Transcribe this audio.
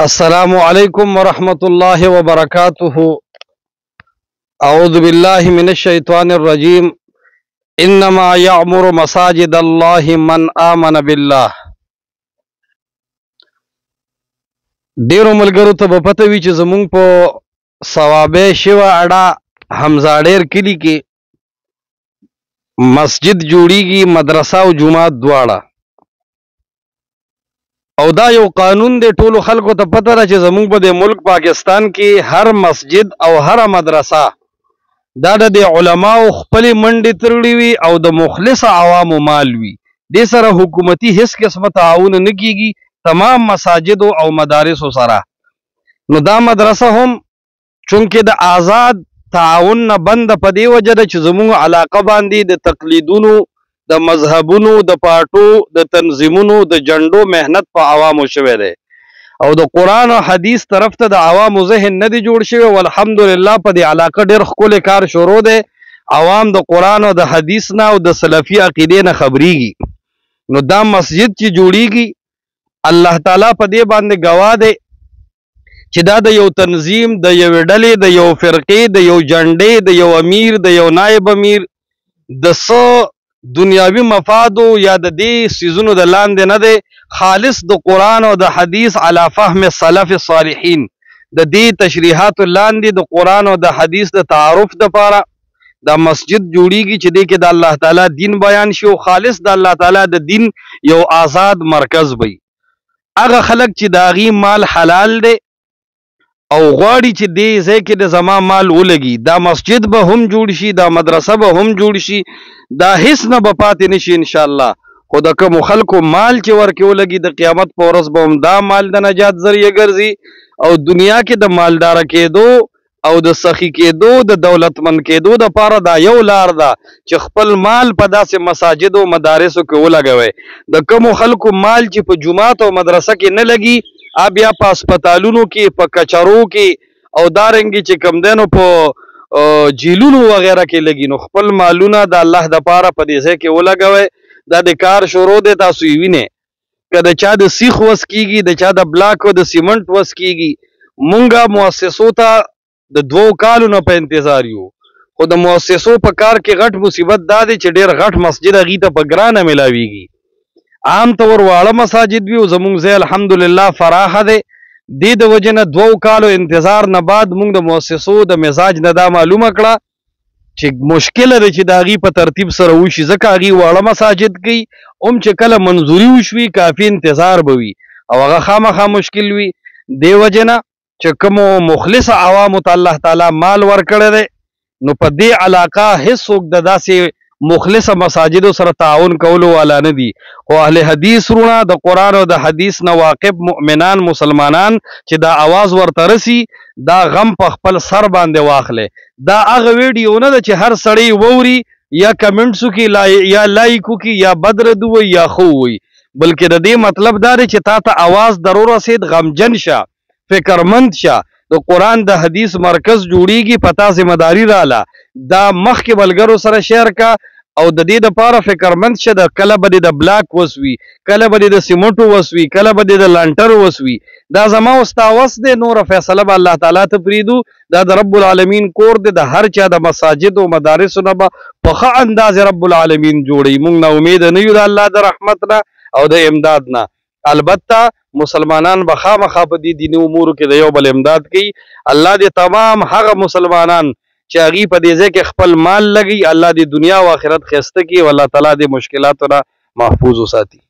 अस्सलामु अलैकुम वरहमतुल्लाहि वबरकातुहु। अऊज़ु बिल्लाहि मिनश शैतानिर रजीम। इन्नमा यअमुरु मसाजिदल्लाहि मन आमन बिल्लाह। ډیرو ملګرو ته به پته وي چې زمونږ په صوابه شوه اډه حمزاډیر کلي کې مسجد جوړیږي، مدرسه او جومات دواړه. او دا یو قانون دی، ټولو خلکو ته پته ده چې زمونږ په دې ملک پاکستان کې هر مسجد او هر مدرسه دا د علماو خپلې منډې ترړې وي او د مخلص عوامو مال وي. دې سره حکومتي هیڅ قسمه تعاون نه کیږي تمام مساجد او مدارس سره. نو دا مدرسه هم چونکه د آزاد تعاون نه بند په دې وجه ده چې زموږ علاقه باندې د تقلیدونو، د مذهبونو، د پاټو، د تنظیمونو، د جنډو محنت په عوامو شوی دی او د قرآن او حدیث طرف ته د عوامو ذهن نه دی جوړ شوی. والحمدلله په دې علاقه ډېر ښکلی کار شروع دی. عوام د قرآن او د حدیث نه او د سلفي عقیدې نه خبریږي. نو دا مسجد چې جوړیږي الله تعالی په دې باندې گواه دی چې دا د یو تنظیم، د یو ډلې، د یو فرقې، د یو جنډې، د یو امیر، د یو نائب امیر د څه دنیاوي مفادو یا د دې سیزونو د لاندې نه دی. خالص د قرآن او د حدیث علی فهم السلف الصالحین د دې تشریحات لاندې د قرآن او د حدیث د تعارف دپاره دا مسجد جوړیږي چې دې کې د الله تعالی دین بیان شي او خالص د الله تعالی د دین یو آزاد مرکز وي. هغه خلک چې د هغې مال حلال دی او غواړي چې دې ځای کې د زما مال ولګي، دا مسجد به هم جوړ شي، دا مدرسه به هم جوړ شي، دا هیڅ نه به پاتې نشي انشاءالله. خو د کومو خلکو مال چې ورکې ولګي د قیامت په ورځ به هم دا مال د نجات ذریعه ګرځي او دنیا کې د مالداره کېدو او د سخي کېدو، د دولتمند کېدو دپاره دا یو لار ده چې خپل مال په داسې مساجد او مدارسو کې ولګوئ. د کومو خلکو مال چې په جومات او مدرسه کې نه لګي، بیا په هسپتالونو کې، په کچرو کې او دارنګې چې کوم دی نو په جیلونو وغیره کې لګي، نو خپل مالونه د الله دپاره په دې ځای کې ولګوئ. دا د کار شروع دی، تاسو یې وینئ. که د چا د سیخ وس کېږي، د چا د بلاک او د سیمنټ وس کېږي، مونږه مؤسسو ته د 2 کالو نه په انتظار یو. خو د مؤسسو په کار کې غټ مصیبت دا دی چې ډېر غټ مسجد هغې ته په ګرانه میلاویږي. عام طور واړه مساجد وي او زمونږ ځای الحمدلله فراخه دی. دې د وجې نه 2 کالو انتظار نه بعد مونږ د مؤسسو د مزاج نه دا معلومه کړه چې مشکله ده چې د هغې په ترتیب سره وشي، ځکه هغې واړه مساجد کوي چې کله منظوري وشوي کافي انتظار به وي او هغه خامخا مشکل وي. دې وجې نه چې کومو مخلص عوامو ته الله تعالی مال ورکړی دی، نو په دې علاقه هیڅوک د داسې مخلص مساجدو سره تعاون کولو والا نه دي. خو اهل حدیث رونه د قرآن او د حدیث نه واقف مؤمنان مسلمانان چې دا आवाज ورته رسي، دا غم په خپل سر باندې واخلي. دا هغه ویډیو نه ده چې هر سړی ووري یا کمنټس وکړي یا لایک وکړي یا بد رد ووایي یا ښه ووایي، بلکې د دې مطلب دا دی چې تا ته आवाज درو رسید، غمجن شه، فکرمند شه. د قرآن د حدیث مرکز جوړیږي، پتا ذمہداري رااله، دا مخکې ملګرو سره شیر کا او د دې دپاره فکرمند شه. د کله به د بلاک وسوي، کله به د سیمنټو وسوي، کله به د لانټرو وسوي. دا زما او ستا وس دی، نوره فیصله به الله تعالی ته پرېږدو. دا د رب العالمین کور دی، د هر چا د مساجد او مدارسو نه به په ښه اندازې رب العالمین جوړوي. موږ نه امیده نه یو د الله د رحمت نه او د امداد نه. البته مسلمانان به خامخا په دې دیني امورو کې د یو بل امداد کوي. الله دې تمام هغه مسلمانان چې هغې په دې ځای کې خپل مال لګي، الله دې دنیا او آخرت ښایسته کړي او الله تعالی دې مشکلاتو نه محفوظ وساتي.